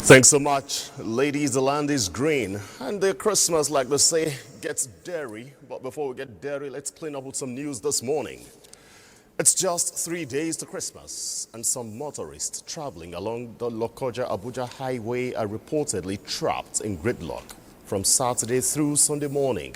Thanks so much. Ladies, the land is green and the Christmas, like they say, gets dairy. But before we get dairy, let's clean up with some news this morning. It's just 3 days to Christmas and some motorists traveling along the Lokoja-Abuja highway are reportedly trapped in gridlock from Saturday through Sunday morning.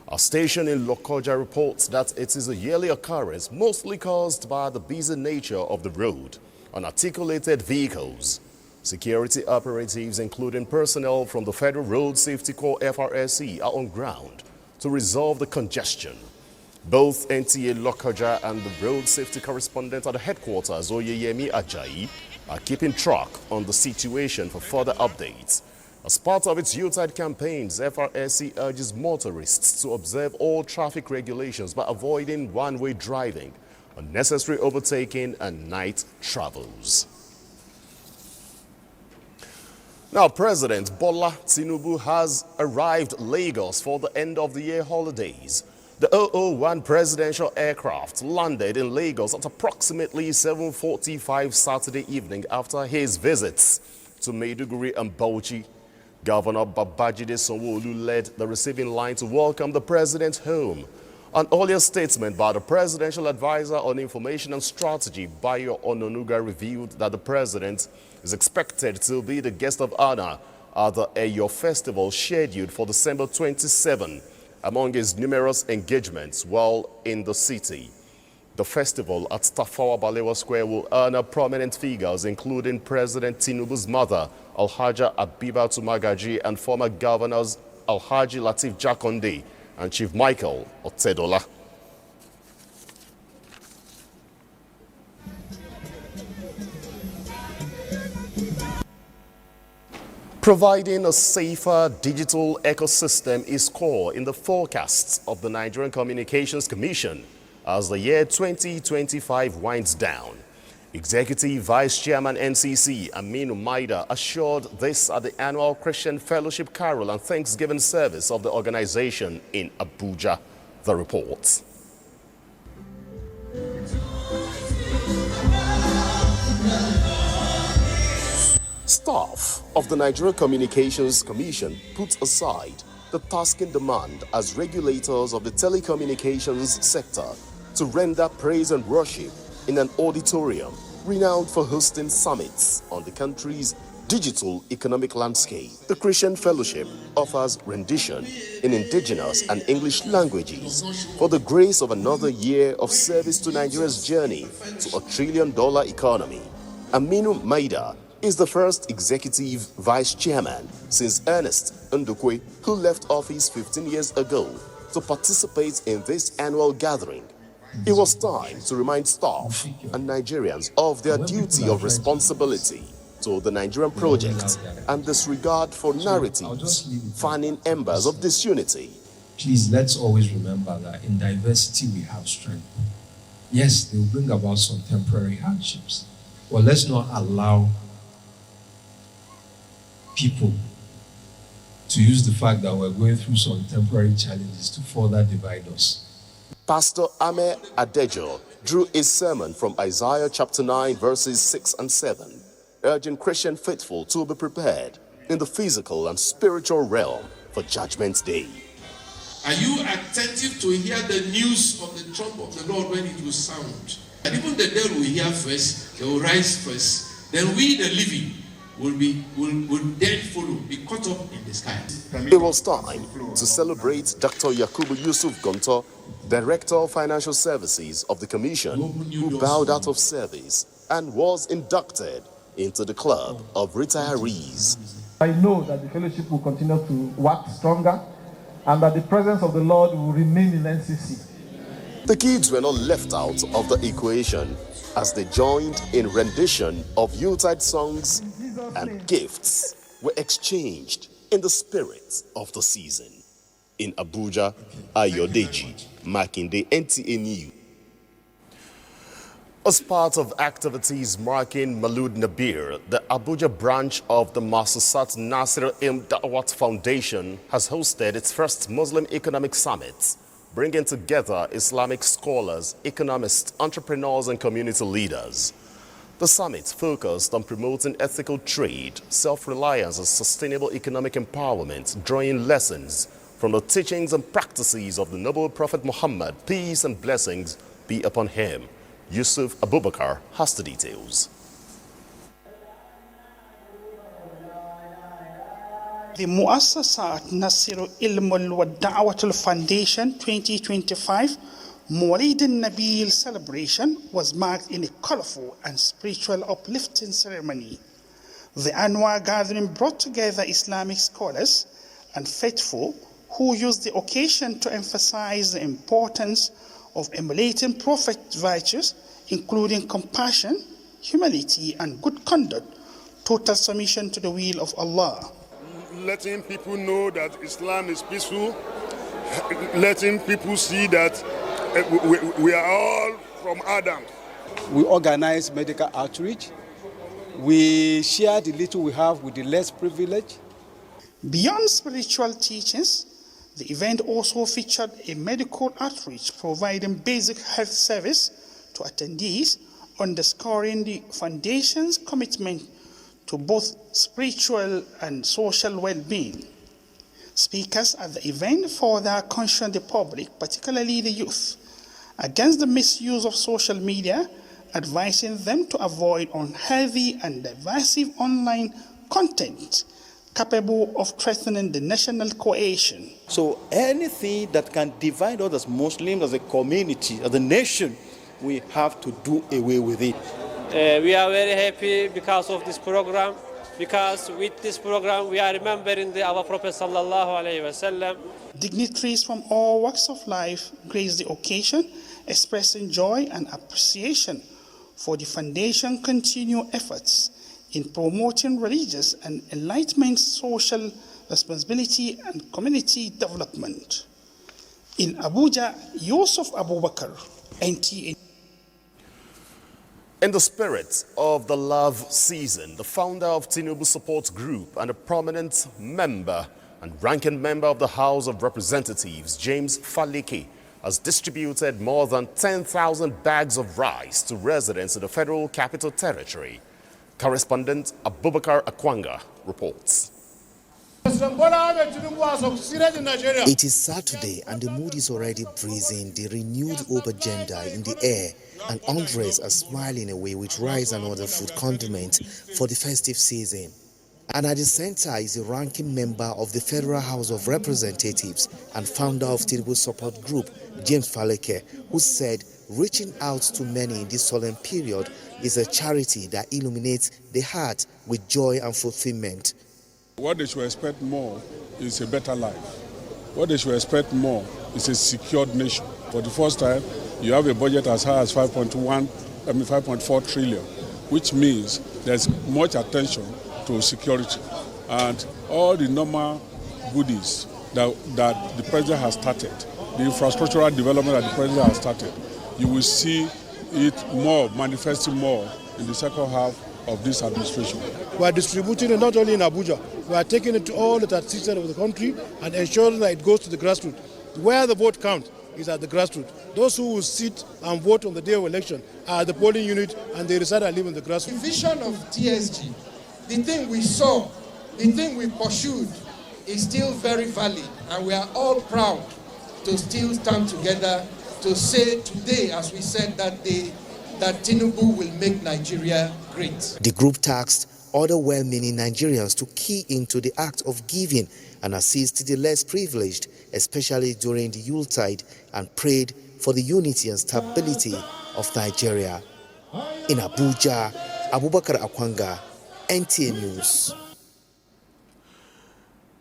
Our station in Lokoja reports that it is a yearly occurrence mostly caused by the busy nature of the road, unarticulated vehicles. Security operatives, including personnel from the Federal Road Safety Corps FRSC, are on ground to resolve the congestion. Both NTA Lokoja and the road safety correspondent at the headquarters, Oyeyemi Ajayi, are keeping track on the situation for further updates. As part of its youth campaigns, FRSC urges motorists to observe all traffic regulations by avoiding one-way driving, unnecessary overtaking, and night travels. Now, President Bola Tinubu has arrived Lagos for the end of the year holidays. The 001 presidential aircraft landed in Lagos at approximately 7:45 Saturday evening after his visits to Maiduguri and Bauchi. Governor Babajide Sanwo-Olu led the receiving line to welcome the president home. An earlier statement by the presidential advisor on information and strategy, Bayo Ononuga, revealed that the president is expected to be the guest of honor at the Eyo Festival scheduled for December 27 among his numerous engagements while in the city. The festival at Tafawa Balewa Square will honor prominent figures including President Tinubu's mother, Alhaja Abibatu Magaji, and former governors Alhaji Lateef Jakonde and Chief Michael Otedola. Providing a safer digital ecosystem is core in the forecasts of the Nigerian Communications Commission as the year 2025 winds down. Executive Vice Chairman NCC Aminu Maida assured this at the annual Christian Fellowship Carol and Thanksgiving service of the organization in Abuja. The report. Staff of the Nigerian Communications Commission put aside the tasking demand as regulators of the telecommunications sector to render praise and worship in an auditorium renowned for hosting summits on the country's digital economic landscape. The Christian Fellowship offers rendition in indigenous and English languages for the grace of another year of service to Nigeria's journey to $1 trillion economy. Aminu Maida is the first executive vice chairman since Ernest Ndukwe, who left office 15 years ago, to participate in this annual gathering. It was time to remind staff and Nigerians of their duty of responsibility to the Nigerian project and disregard for narratives fanning embers of disunity. Please, let's always remember that in diversity we have strength. Yes, they will bring about some temporary hardships, but let's not allow people to use the fact that we're going through some temporary challenges to further divide us. Pastor Ame Adejo drew his sermon from Isaiah chapter 9 verses 6 and 7, urging Christian faithful to be prepared in the physical and spiritual realm for Judgment Day. Are you attentive to hear the news of the trump of the Lord when it will sound? And even the dead will hear first, they will rise first. Then we, the living, will then follow, be caught up in the sky. It was time to celebrate Dr. Yakubu Yusuf Gonto, Director of Financial Services of the Commission, who bowed out of service and was inducted into the club of retirees. I know that the fellowship will continue to work stronger and that the presence of the Lord will remain in NCC. The kids were not left out of the equation as they joined in rendition of Yuletide songs, and gifts were exchanged in the spirit of the season. In Abuja, Ayodeji, Makinde, NTA News. As part of activities marking Maulud Nabir, the Abuja branch of the Masasat Nasir Im Dawat Foundation has hosted its first Muslim Economic Summit, bringing together Islamic scholars, economists, entrepreneurs, and community leaders. The summit focused on promoting ethical trade, self-reliance and sustainable economic empowerment, drawing lessons from the teachings and practices of the noble Prophet Muhammad, peace and blessings be upon him. Yusuf Abubakar has the details. The Muassasat Nasiru Ilmul wa Da'watul Foundation 2025 Mawlid al-Nabil celebration was marked in a colorful and spiritual uplifting ceremony. The annual gathering brought together Islamic scholars and faithful who used the occasion to emphasize the importance of emulating Prophet virtues, including compassion, humility, and good conduct, total submission to the will of Allah. Letting people know that Islam is peaceful, letting people see that we are all from Adam. We organize medical outreach. We share the little we have with the less privileged. Beyond spiritual teachings, the event also featured a medical outreach providing basic health service to attendees, underscoring the foundation's commitment to both spiritual and social well-being. Speakers at the event further cautioned the public, particularly the youth, against the misuse of social media, advising them to avoid unhealthy and divisive online content capable of threatening the national cohesion. So anything that can divide us as Muslims, as a community, as a nation, we have to do away with it. We are very happy because of this program, because with this program we are remembering our Prophet sallallahu alaihi wasallam. Dignitaries from all walks of life graced the occasion, expressing joy and appreciation for the foundation's continued efforts in promoting religious and enlightenment, social responsibility, and community development. In Abuja, Yusuf Abubakar, NTA. In the spirit of the love season, the founder of Tinubu Support Group and a prominent member and ranking member of the House of Representatives, James Falike, has distributed more than 10,000 bags of rice to residents in the Federal Capital Territory. Correspondent Abubakar Akwanga reports. It is Saturday and the mood is already breezing, the renewed hope agenda in the air, and Andres are smiling away with rice and other food condiments for the festive season. And at the center is a ranking member of the Federal House of Representatives and founder of Tinubu Support Group, James Faleke, who said reaching out to many in this solemn period is a charity that illuminates the heart with joy and fulfillment. What they should expect more is a better life. What they should expect more is a secured nation. For the first time, you have a budget as high as 5.4 trillion, which means there's much attention to security. And all the normal goodies that the president has started, the infrastructural development that the president has started, you will see it more, manifesting more in the second half of this administration. We are distributing it not only in Abuja, we are taking it to all the 36 of the country and ensuring that it goes to the grassroots. Where the vote counts is at the grassroots. Those who will sit and vote on the day of election are at the polling unit and they reside and live in the grassroots. The vision of TSG, the thing we saw, the thing we pursued is still very valid, and we are all proud to still stand together to say today, as we said that day, that Tinubu will make Nigeria great. The group tasked other well-meaning Nigerians to key into the act of giving and assist the less privileged, especially during the Yuletide, and prayed for the unity and stability of Nigeria. In Abuja, Abubakar Akwanga, NTA News.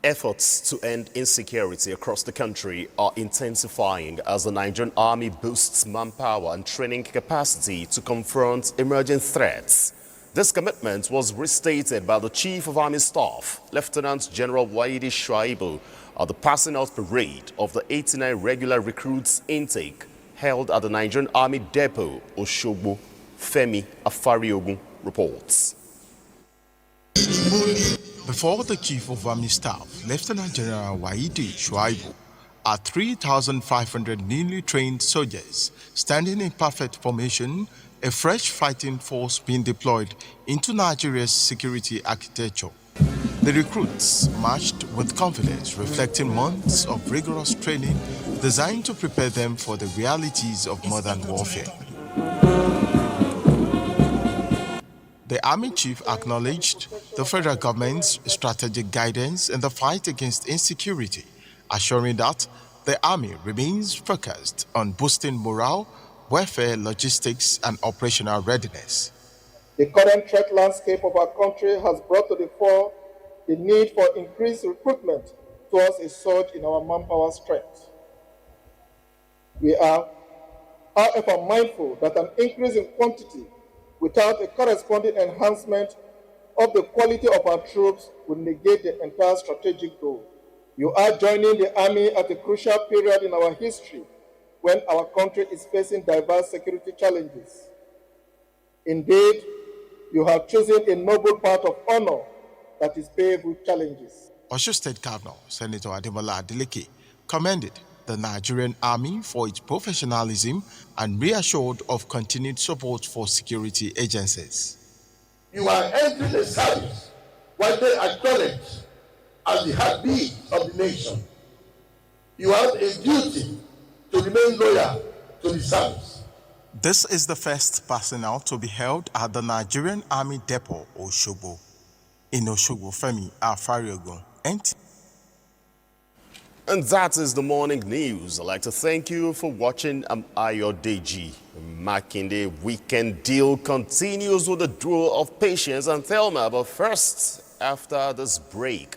Efforts to end insecurity across the country are intensifying as the Nigerian Army boosts manpower and training capacity to confront emerging threats. This commitment was restated by the Chief of Army Staff, Lieutenant General Waidi Shuaibu, at the passing out parade of the 89 regular recruits intake held at the Nigerian Army Depot, Oshogbo. Femi Afariogun reports. Before the Chief of Army Staff, Lieutenant General Waidi Shuaibu, are 3,500 newly trained soldiers standing in perfect formation a fresh fighting force being deployed into Nigeria's security architecture. The recruits marched with confidence, reflecting months of rigorous training designed to prepare them for the realities of modern warfare. The Army Chief acknowledged the federal government's strategic guidance in the fight against insecurity, assuring that the Army remains focused on boosting morale, welfare, logistics, and operational readiness. The current threat landscape of our country has brought to the fore the need for increased recruitment towards a surge in our manpower strength. We are, however, mindful that an increase in quantity without a corresponding enhancement of the quality of our troops will negate the entire strategic goal. You are joining the Army at a crucial period in our history when our country is facing diverse security challenges. Indeed, you have chosen a noble path of honor that is paved with challenges. Osho State Governor Senator Ademola Adeleke commended the Nigerian Army for its professionalism and reassured of continued support for security agencies. You are entering a service widely acknowledged as the heartbeat of the nation. You have a duty to remain loyal to the service. This is the first personnel to be held at the Nigerian Army Depot, Osogbo. In Osogbo, Femi Afariogun, NTA. And that is the morning news. I'd like to thank you for watching. I'm Ayodeji. Makinde weekend deal continues with the duel of Patience and Thelma. But first, after this break,